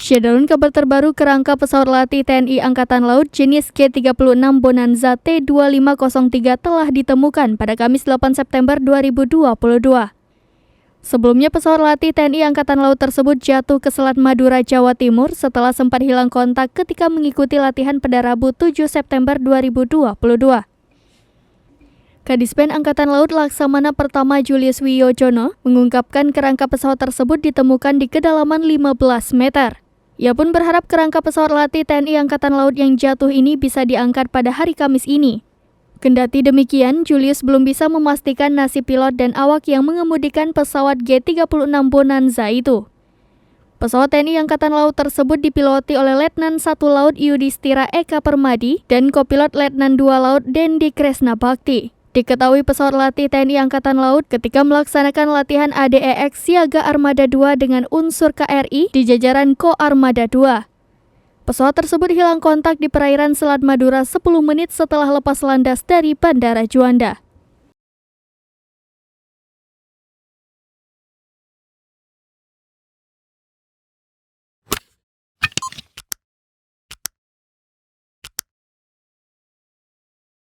Syederun kabar terbaru kerangka pesawat latih TNI Angkatan Laut jenis G36 Bonanza T2503 telah ditemukan pada Kamis 8 September 2022. Sebelumnya pesawat latih TNI Angkatan Laut tersebut jatuh ke Selat Madura, Jawa Timur setelah sempat hilang kontak ketika mengikuti latihan pada Rabu 7 September 2022. Kadispen Angkatan Laut Laksamana Pertama Julius Wiyojono mengungkapkan kerangka pesawat tersebut ditemukan di kedalaman 15 meter. Ia pun berharap kerangka pesawat latih TNI Angkatan Laut yang jatuh ini bisa diangkat pada hari Kamis ini. Kendati demikian, Julius belum bisa memastikan nasib pilot dan awak yang mengemudikan pesawat G36 Bonanza itu. Pesawat TNI Angkatan Laut tersebut dipiloti oleh Letnan 1 Laut Yudhistira Eka Permadi dan kopilot Letnan 2 Laut Dendi Kresna Bakti. Diketahui pesawat latih TNI Angkatan Laut ketika melaksanakan latihan ADEX Siaga Armada 2 dengan unsur KRI di jajaran Ko Armada 2. Pesawat tersebut hilang kontak di perairan Selat Madura 10 menit setelah lepas landas dari Bandara Juanda.